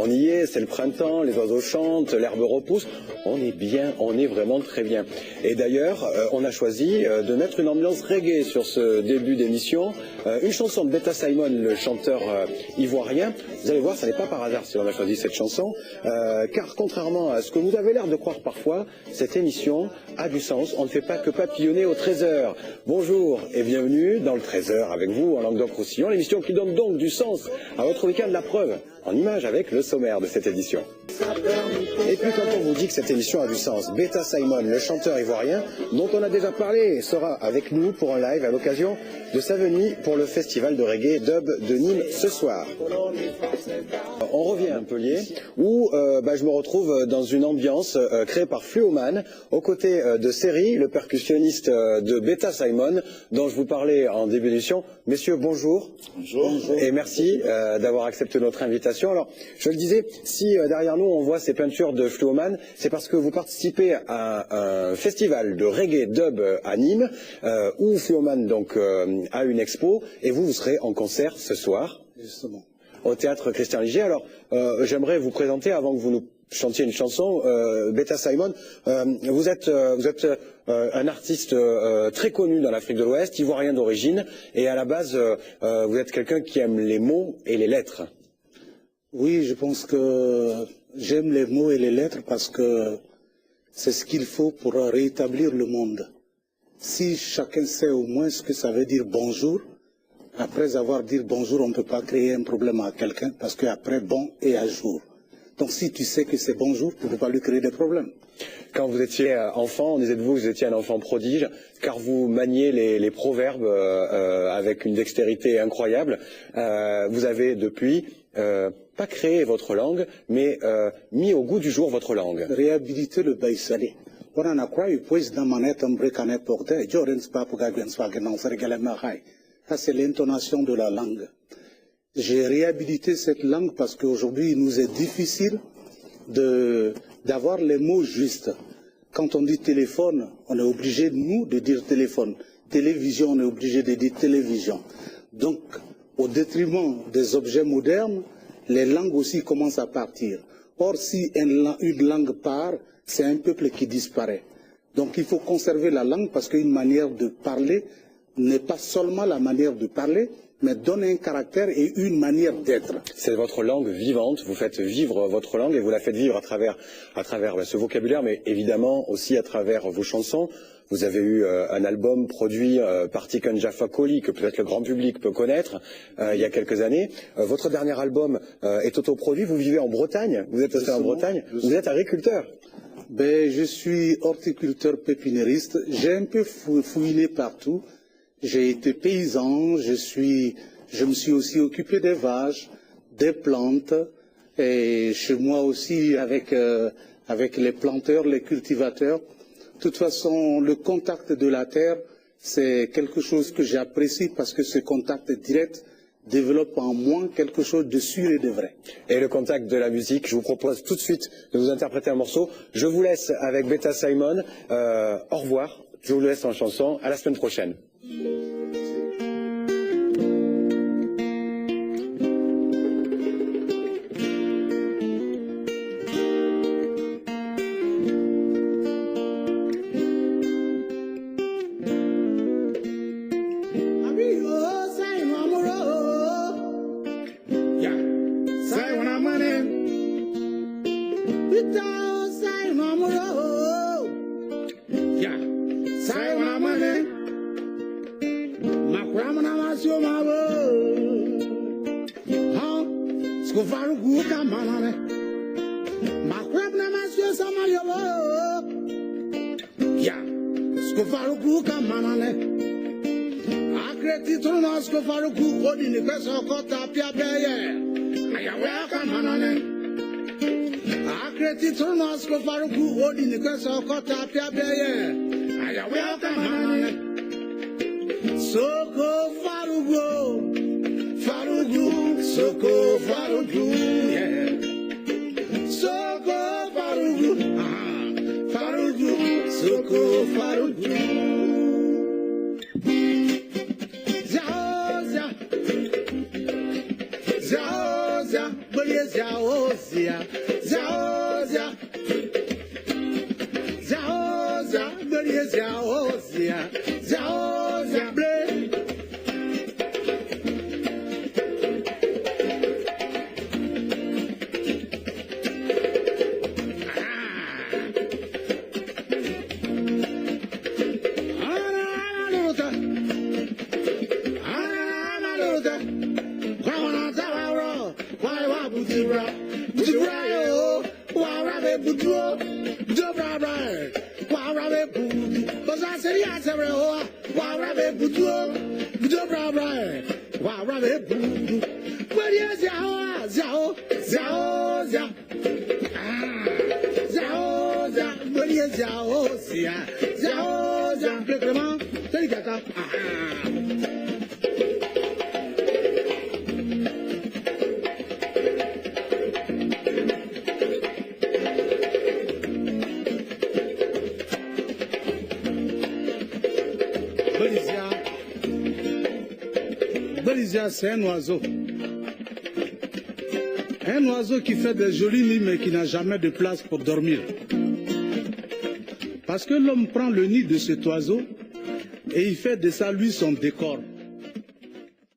On y est, c'est le printemps, les oiseaux chantent, l'herbe repousse. On est bien, on est vraiment très bien. Et d'ailleurs, on a choisi de mettre une ambiance reggae sur ce début d'émission. Une chanson de Beta Simon, le chanteur ivoirien. Vous allez voir, ça n'est pas par hasard si on a choisi cette chanson, car contrairement à ce que vous avez l'air de croire parfois, cette émission a du sens. On ne fait pas que papillonner au 13h. Bonjour et bienvenue dans le 13h avec vous en Languedoc-Roussillon, l'émission qui donne donc du sens à votre week-end. La preuve en image avec le sommaire de cette édition. Et puis quand on vous dit que cette émission a du sens, Beta Simon, le chanteur ivoirien, dont on a déjà parlé, sera avec nous pour un live à l'occasion de sa venue pour le festival de reggae dub de Nîmes ce soir. On revient à Montpellier où je me retrouve dans une ambiance créée par Fluoman, aux côtés de Seri, le percussionniste de Beta Simon, dont je vous parlais en début d'émission. Messieurs, bonjour. Bonjour. Et merci d'avoir accepté notre invitation. Alors, je le disais, si derrière nous on voit ces peintures de Fluoman, c'est parce que vous participez à un festival de reggae dub à Nîmes, où Fluoman donc a une expo, et vous serez en concert ce soir. Justement. Au théâtre Christian Ligier. Alors, j'aimerais vous présenter, avant que vous nous chantiez une chanson, Beta Simon. Vous êtes un artiste très connu dans l'Afrique de l'Ouest, ivoirien d'origine, et à la base, vous êtes quelqu'un qui aime les mots et les lettres. Oui, je pense que j'aime les mots et les lettres parce que c'est ce qu'il faut pour rétablir le monde. Si chacun sait au moins ce que ça veut dire bonjour, après avoir dit bonjour, on ne peut pas créer un problème à quelqu'un parce qu'après bon et à jour. Donc si tu sais que c'est bonjour, tu ne peux pas lui créer des problèmes. Quand vous étiez enfant, on disait de vous que vous étiez un enfant prodige, car vous maniez les proverbes avec une dextérité incroyable. Vous avez depuis pas créé votre langue, mais mis au goût du jour votre langue. Réhabiliter le baïsalé. Ça, c'est l'intonation de la langue. J'ai réhabilité cette langue parce qu'aujourd'hui, il nous est difficile d'avoir les mots justes. Quand on dit téléphone, on est obligé, nous, de dire téléphone. Télévision, on est obligé de dire télévision. Donc, au détriment des objets modernes, les langues aussi commencent à partir. Or, si une langue part, c'est un peuple qui disparaît. Donc, il faut conserver la langue parce qu'une manière de parler n'est pas seulement la manière de parler, mais donne un caractère et une manière d'être. C'est votre langue vivante, vous faites vivre votre langue et vous la faites vivre à travers ce vocabulaire, mais évidemment aussi à travers vos chansons. Vous avez eu un album produit par Tiken Jaffa Koli, que peut-être le grand public peut connaître, il y a quelques années. Votre dernier album est autoproduit, vous vivez en Bretagne, vous êtes en Bretagne, vous êtes agriculteur. Ben, je suis horticulteur pépinériste, j'ai un peu fouiné partout. J'ai été paysan, je me suis aussi occupé des vaches, des plantes, et chez moi aussi avec les planteurs, les cultivateurs. De toute façon, le contact de la terre, c'est quelque chose que j'apprécie parce que ce contact direct développe en moi quelque chose de sûr et de vrai. Et le contact de la musique, je vous propose tout de suite de vous interpréter un morceau. Je vous laisse avec Beta Simon. Au revoir, je vous laisse en chanson. À la semaine prochaine. Soko Farugu, yeah. Soko Farugu, Farugu, Soko Farugu. Zaoza, Zaoza, Boleza. Zaozia, Zaozia, Zaozia, Berie Zaozia, Zaozia, Ble. Belizia, c'est un oiseau. Un oiseau qui fait des jolis nids mais qui n'a jamais de place pour dormir. Parce que l'homme prend le nid de cet oiseau et il fait de ça lui son décor.